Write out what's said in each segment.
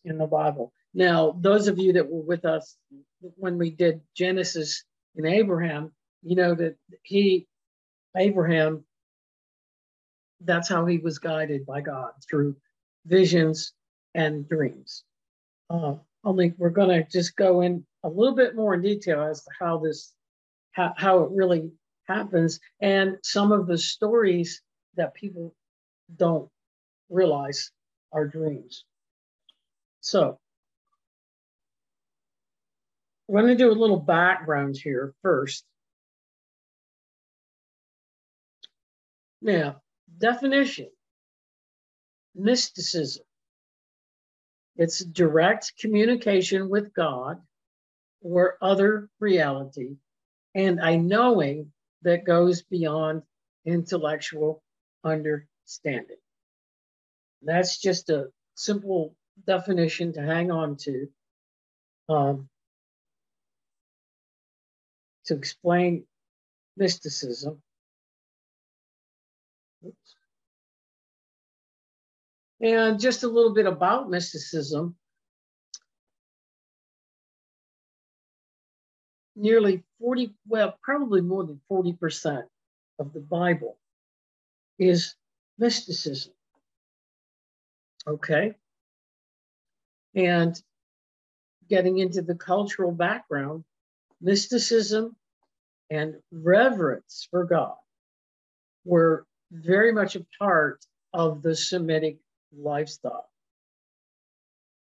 in the Bible. Now, those of you that were with us when we did Genesis and Abraham, you know that Abraham, that's how he was guided by God, through visions and dreams. Only we're going to just go in a little bit more in detail as to how it really happens, and some of the stories that people don't realize are dreams. So I'm going to do a little background here first. Now, definition: mysticism. It's direct communication with God or other reality, and a knowing that goes beyond intellectual understanding. That's just a simple definition to hang on to explain mysticism. Oops. And just a little bit about mysticism. Nearly 40, well, probably more than 40% of the Bible is mysticism. Okay. And getting into the cultural background, mysticism and reverence for God were very much a part of the Semitic lifestyle.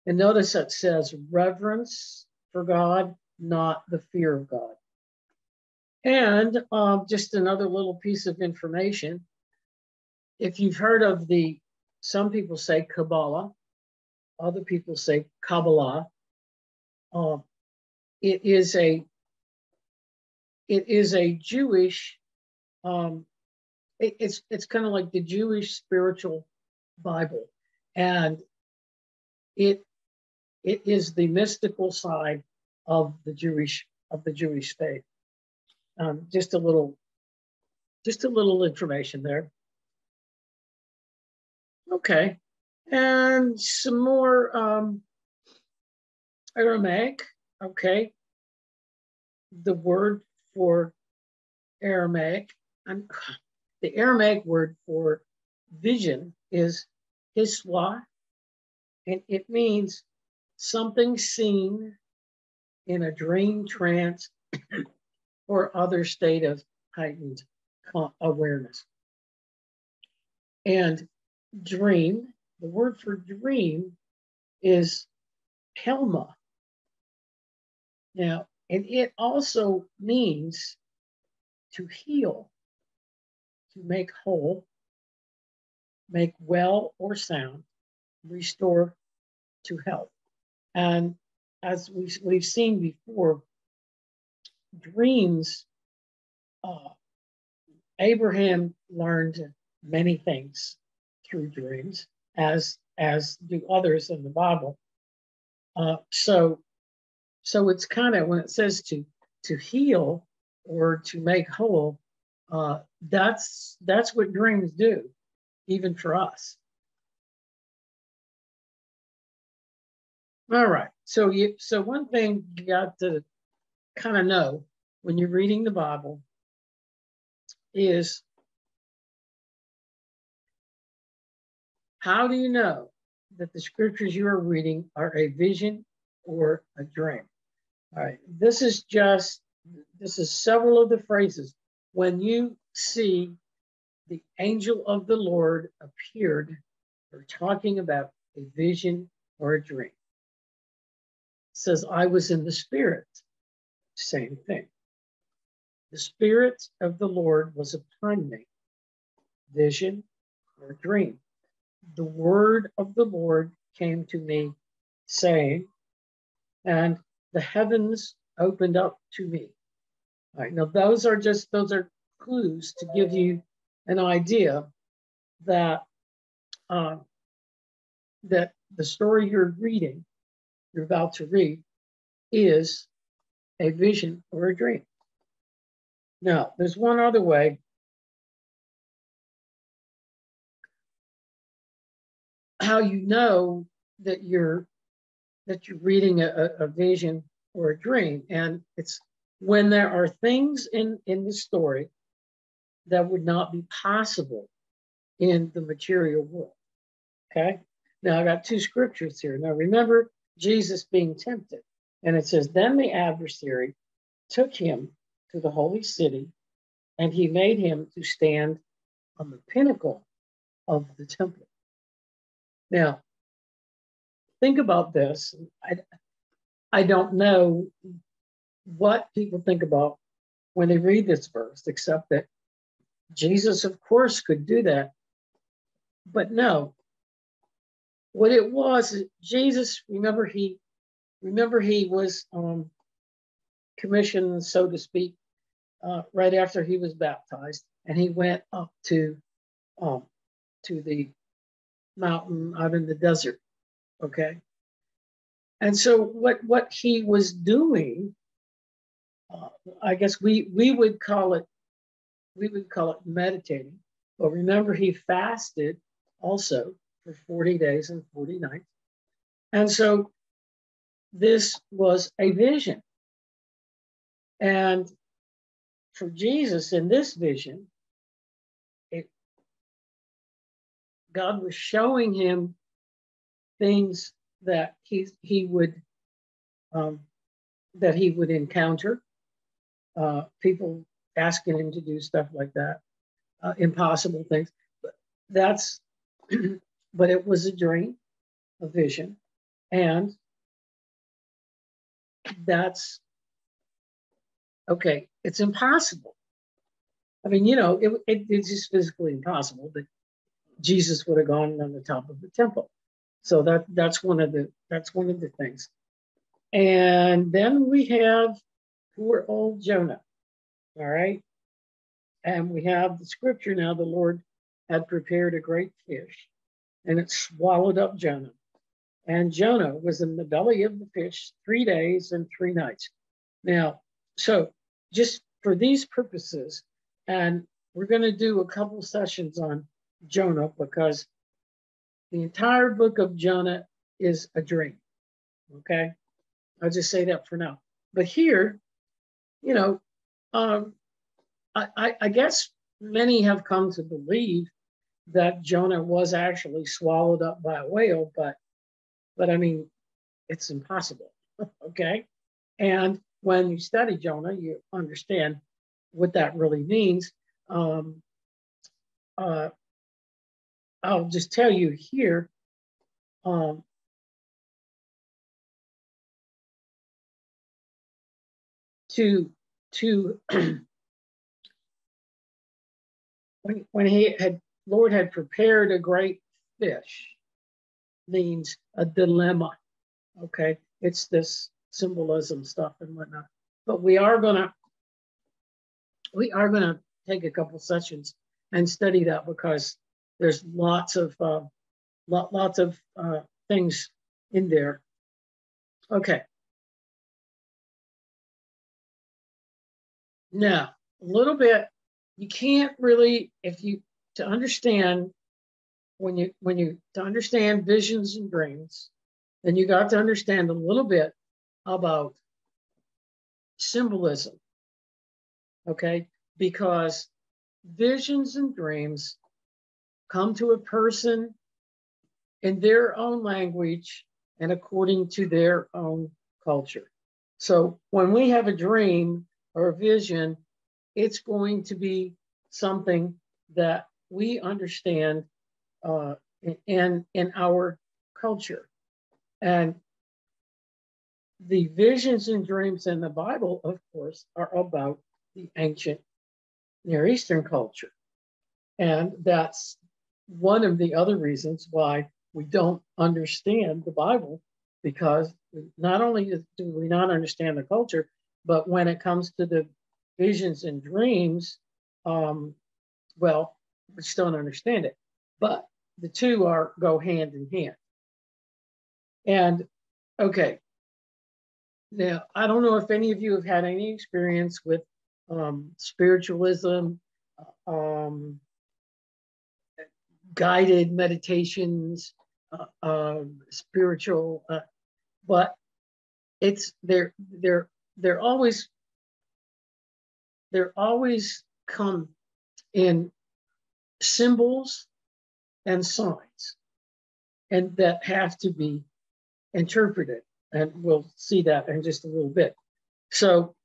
And notice that says reverence for God, not the fear of God. And just another little piece of information. If you've heard of some people say Kabbalah, other people say Kabbalah. It is a Jewish, it's kind of like the Jewish spiritual Bible, and it is the mystical side of the Jewish faith. Just a little information there. Okay, and some more Aramaic. Okay, the word for Aramaic, and the Aramaic word for vision is hiswa, and it means something seen in a dream, trance, or other state of heightened awareness. And dream, the word for dream is helma. Now, and it also means to heal, to make whole, make well or sound, restore to health. And as we've seen before, dreams, Abraham learned many things through dreams, as do others in the Bible. So it's kind of, when it says to heal or to make whole, that's what dreams do, even for us. All right. So one thing you got to kind of know when you're reading the Bible is, how do you know that the scriptures you are reading are a vision or a dream? All right. This is several of the phrases. When you see the angel of the Lord appeared, we're talking about a vision or a dream. It says, I was in the Spirit. Same thing. The Spirit of the Lord was upon me. Vision or dream. The word of the Lord came to me, saying, and the heavens opened up to me. All right, now those are clues to give you an idea that that the story you're about to read, is a vision or a dream. Now, there's one other way how you know that you're that you're reading a vision or a dream. And it's when there are things in the story that would not be possible in the material world. Okay. Now I got two scriptures here. Now remember Jesus being tempted. And it says, then the adversary took him to the holy city, and he made him to stand on the pinnacle of the temple. Now, think about this. I don't know what people think about when they read this verse, except that Jesus, of course, could do that. But no, what it was, Jesus, remember he was commissioned, so to speak, right after he was baptized, and he went up to the mountain out in the desert. Okay, and so what he was doing, I guess we would call it meditating. But remember, he fasted also for 40 days and 40 nights, and so this was a vision. And for Jesus in this vision, God was showing him things that he would encounter, people asking him to do stuff like that, impossible things. But it was a dream, a vision, and that's okay. It's impossible. I mean, it's just physically impossible that Jesus would have gone on the top of the temple. So that's one of the things. And then we have poor old Jonah. All right. And we have the scripture now, the Lord had prepared a great fish, and it swallowed up Jonah. And Jonah was in the belly of the fish 3 days and 3 nights. Now, so just for these purposes, and we're going to do a couple sessions on Jonah, because the entire book of Jonah is a dream. Okay, I'll just say that for now. But here, I guess many have come to believe that Jonah was actually swallowed up by a whale, but I mean, it's impossible. Okay, and when you study Jonah, you understand what that really means. I'll just tell you here. To when Lord had prepared a great fish means a dilemma. Okay, it's this symbolism stuff and whatnot. But we are gonna take a couple sessions and study that, because there's lots of things in there. Okay. Now, a little bit, you can't really, to understand to understand visions and dreams, then you got to understand a little bit about symbolism. Okay, because visions and dreams come to a person in their own language and according to their own culture. So when we have a dream or a vision, it's going to be something that we understand in our culture. And the visions and dreams in the Bible, of course, are about the ancient Near Eastern culture. And that's one of the other reasons why we don't understand the Bible, because not only do we not understand the culture, but when it comes to the visions and dreams, well, we just don't understand it. But the two go hand in hand. And okay, now I don't know if any of you have had any experience with spiritualism, guided meditations, spiritual but they're always come in symbols and signs, and that have to be interpreted. And we'll see that in just a little bit. So,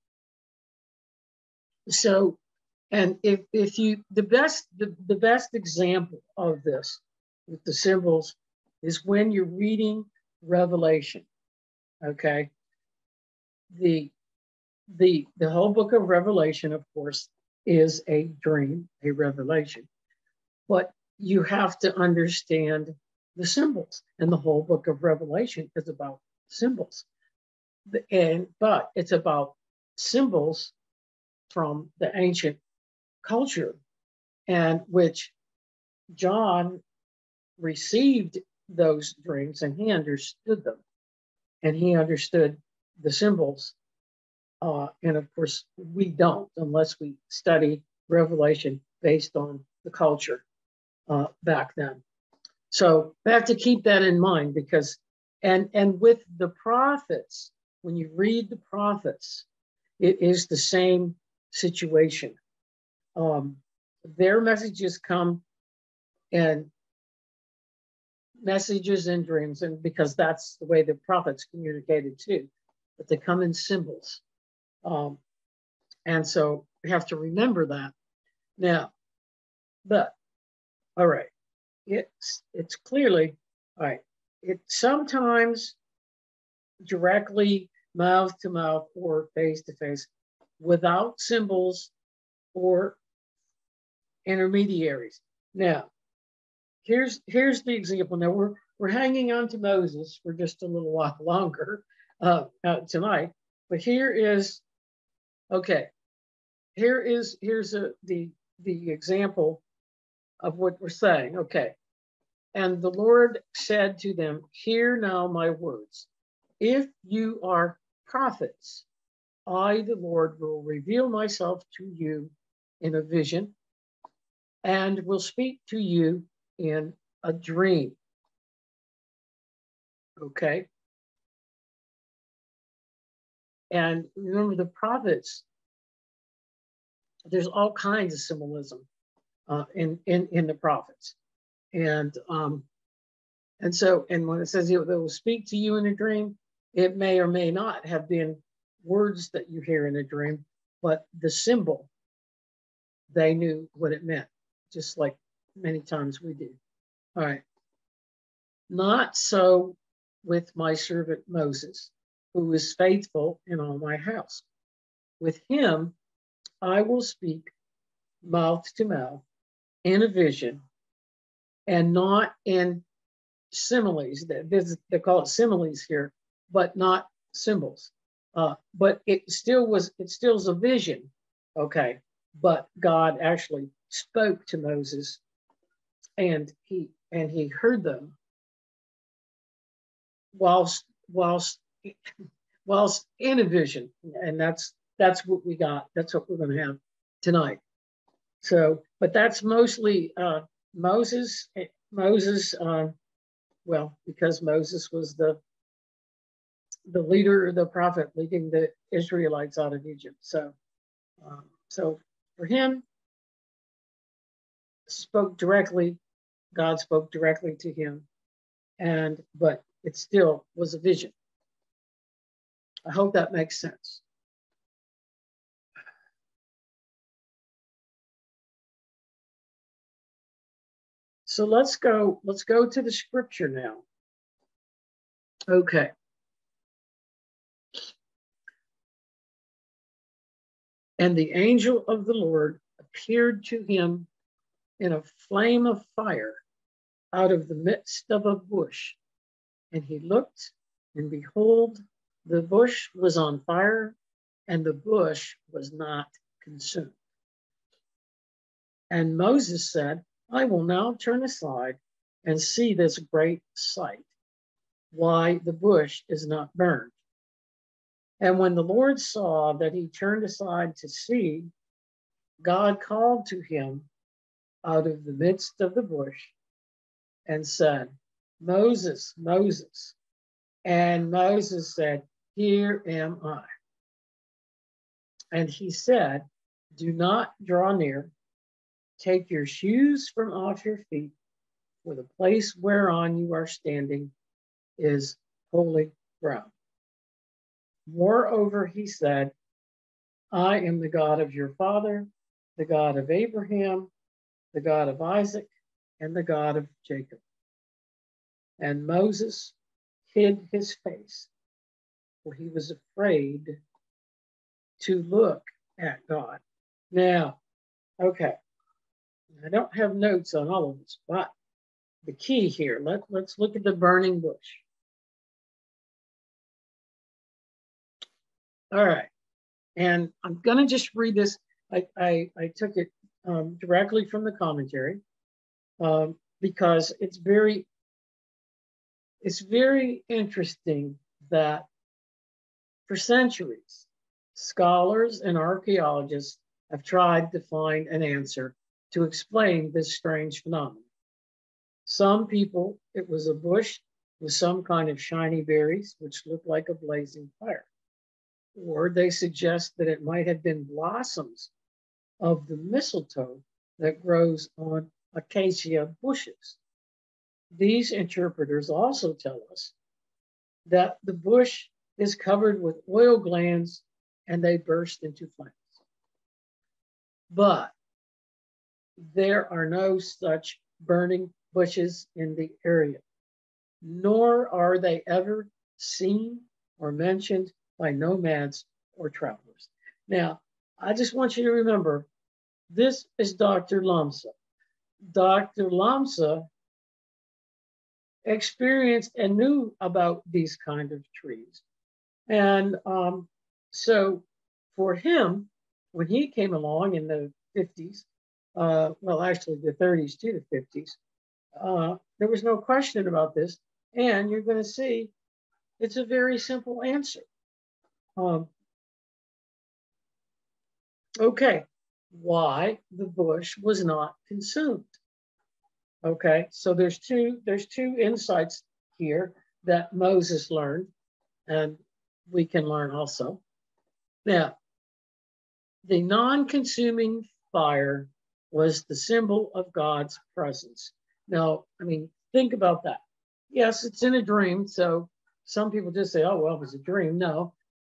and if you, the best example of this with the symbols is when you're reading Revelation. Okay, the whole book of Revelation, of course, is a dream, a revelation, but you have to understand the symbols, and the whole book of Revelation is about symbols, but it's about symbols from the ancient culture, and which John received those dreams, and he understood them, and he understood the symbols. And of course, we don't unless we study Revelation based on the culture back then. So we have to keep that in mind, because, and with the prophets, when you read the prophets, it is the same situation. Their messages come in messages and dreams, and because that's the way the prophets communicated too, but they come in symbols. And so we have to remember that. Now, but all right, it's clearly all right. It sometimes directly mouth to mouth or face to face, without symbols or intermediaries. Now, here's the example. Now we're hanging on to Moses for just a little while longer tonight, but here is okay. Here's the example of what we're saying. Okay. And the Lord said to them, "Hear now my words. If you are prophets, I, the Lord, will reveal myself to you in a vision and will speak to you in a dream." Okay. And remember, the prophets, there's all kinds of symbolism in the prophets. And so when it says they will speak to you in a dream, it may or may not have been words that you hear in a dream, but the symbol, they knew what it meant, just like many times we do. All right. Not so with my servant Moses, who is faithful in all my house. With him, I will speak mouth to mouth in a vision, and not in similes. They call it similes here, but not symbols. But it still is a vision, okay? But God actually spoke to Moses, and he heard them whilst in a vision, and that's what we got. That's what we're going to have tonight. So, but that's mostly Moses. Well, because Moses was the leader, the prophet leading the Israelites out of Egypt. So, so for him, God spoke directly to him, but it still was a vision. I hope that makes sense. So let's go to the scripture now. Okay. And the angel of the Lord appeared to him in a flame of fire out of the midst of a bush. And he looked, and behold, the bush was on fire, and the bush was not consumed. And Moses said, I will now turn aside and see this great sight, why the bush is not burned. And when the Lord saw that he turned aside to see, God called to him out of the midst of the bush and said, Moses, Moses. And Moses said, "Here am I." And he said, "Do not draw near. Take your shoes from off your feet, for the place whereon you are standing is holy ground." Moreover, he said, "I am the God of your father, the God of Abraham, the God of Isaac, and the God of Jacob." And Moses hid his face, for he was afraid to look at God. Now, okay, I don't have notes on all of this, but the key here, let's look at the burning bush. All right, and I'm going to just read this. I took it directly from the commentary because it's very interesting that for centuries, scholars and archaeologists have tried to find an answer to explain this strange phenomenon. Some people, it was a bush with some kind of shiny berries, which looked like a blazing fire. Or they suggest that it might have been blossoms of the mistletoe that grows on acacia bushes. These interpreters also tell us that the bush is covered with oil glands and they burst into flames. But there are no such burning bushes in the area, nor are they ever seen or mentioned by nomads or travelers. Now, I just want you to remember, this is Dr. Lamsa. Dr. Lamsa experienced and knew about these kind of trees. And so for him, when he came along in the 50s, well, actually the 30s to the 50s, there was no question about this. And you're going to see it's a very simple answer. Okay, why the bush was not consumed. Okay, so there's two insights here that Moses learned, and we can learn also. Now, the non-consuming fire was the symbol of God's presence. Now, I mean, think about that. Yes, it's in a dream, so some people just say, "Oh, well, it was a dream." No,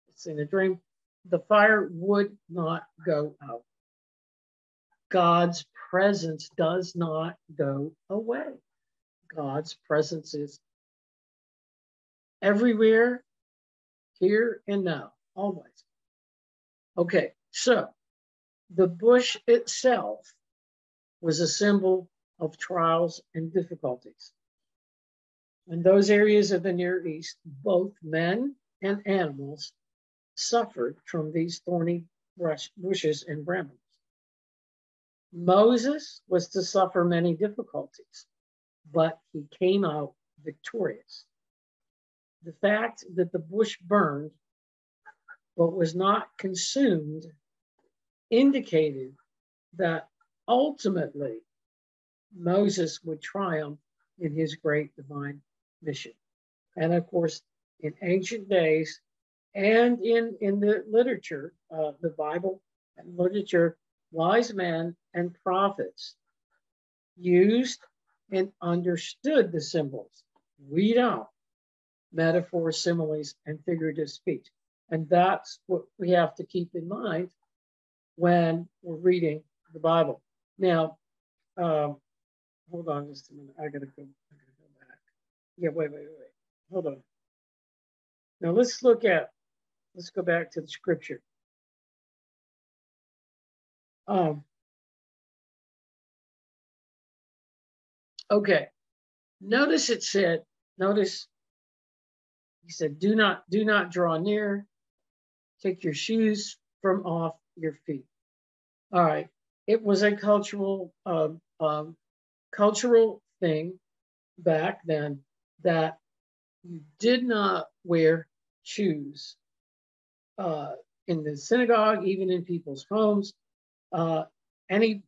it's in a dream. The fire would not go out. God's presence does not go away. God's presence is everywhere, here and now, always. Okay, so the bush itself was a symbol of trials and difficulties. In those areas of the Near East, both men and animals suffered from these thorny bushes and brambles. Moses was to suffer many difficulties, but he came out victorious. The fact that the bush burned but was not consumed indicated that ultimately Moses would triumph in his great divine mission. And of course, in ancient days and in the literature, the Bible and literature, wise men and prophets used and understood the symbols. We don't. Metaphors, similes, and figurative speech. And that's what we have to keep in mind when we're reading the Bible. Now, hold on just a minute. I gotta go back. Yeah, wait. Hold on. Now let's go back to the scripture. Okay. Notice he said, do not draw near. Take your shoes from off your feet. All right. It was a cultural thing back then that you did not wear shoes in the synagogue, even in people's homes, any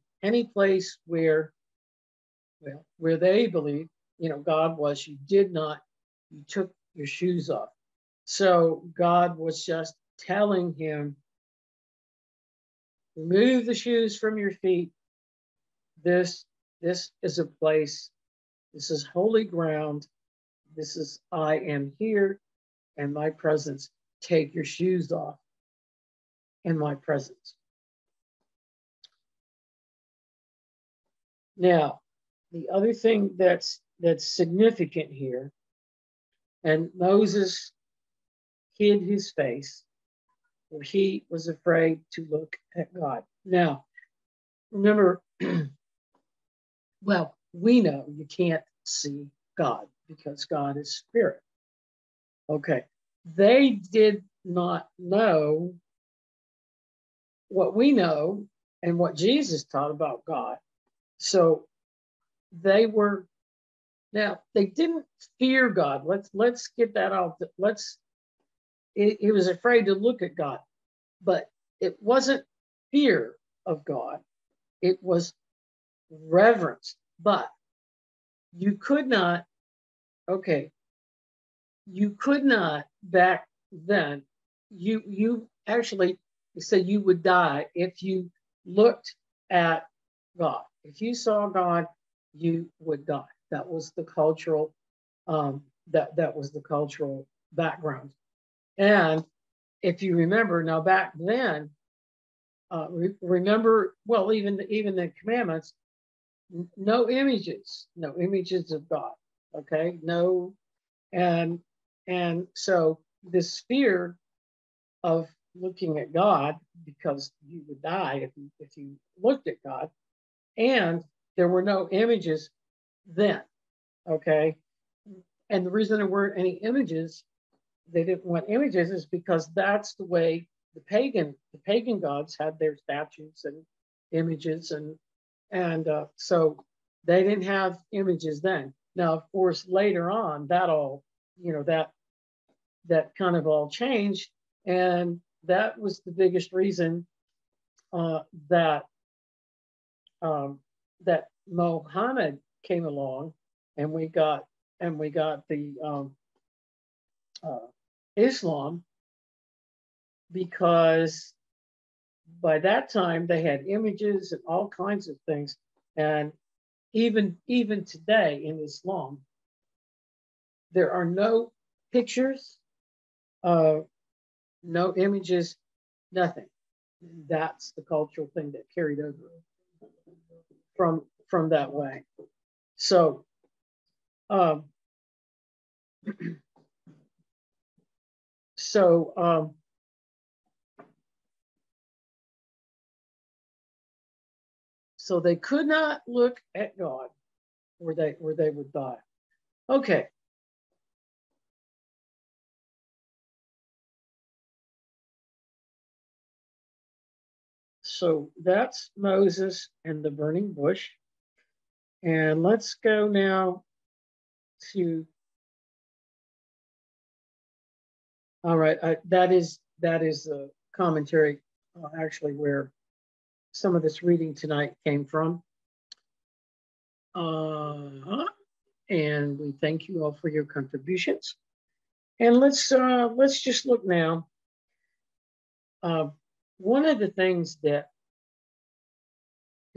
place where they believe, God was. You your shoes off. So God was just telling him, remove the shoes from your feet. This is a place, this is holy ground. This is, I am here and my presence. Take your shoes off in my presence. Now, the other thing that's significant here, and Moses hid his face, for he was afraid to look at God. Now, remember, well, we know you can't see God because God is spirit. Okay. They did not know what we know and what Jesus taught about God. So they were, now they didn't fear God. Let's get that off. He was afraid to look at God, but it wasn't fear of God. It was reverence. But you could not, okay, you could not back then, you actually said you would die if you looked at God. If you saw God, you would die. That was the cultural, that was the cultural background. And if you remember, now back then, remember, well, even the commandments, no images of God. Okay, no, and so this fear of looking at God, because you would die if you looked at God, and there were no images then. Okay, and the reason there weren't any images, they didn't want images, is because that's the way the pagan gods had their statues and images, and so they didn't have images then. Now, of course, later on, that all, that kind of all changed, and that was the biggest reason that that Mohammed came along, and we got the Islam, because by that time they had images and all kinds of things, and even today in Islam, there are no pictures, no images, nothing. That's the cultural thing that carried over from that way. So so they could not look at God, or they would die. Okay. So that's Moses and the burning bush. And let's go now to, all right, that is a commentary, actually, where some of this reading tonight came from. And we thank you all for your contributions. And let's just look now. One of the things that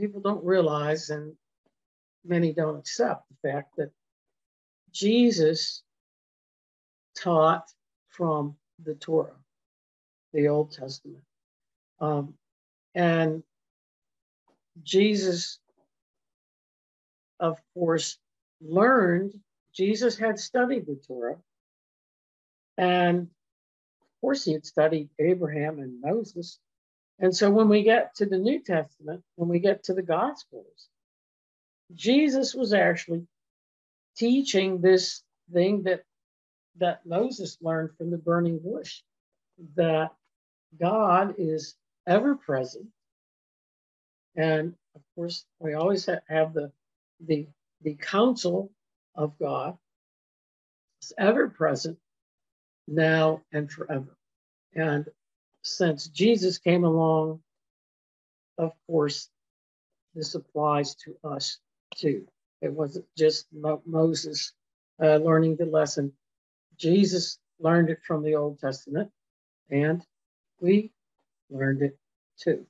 people don't realize, and many don't accept, the fact that Jesus taught from the Torah, the Old Testament. And Jesus, of course, Jesus had studied the Torah. And of course, he had studied Abraham and Moses. And so when we get to the New Testament, when we get to the Gospels, Jesus was actually teaching this thing that Moses learned from the burning bush, that God is ever present. And of course, we always have the counsel of God. It's ever present, now and forever. And since Jesus came along, of course, this applies to us too. It wasn't just Moses learning the lesson. Jesus learned it from the Old Testament, and we learned it too.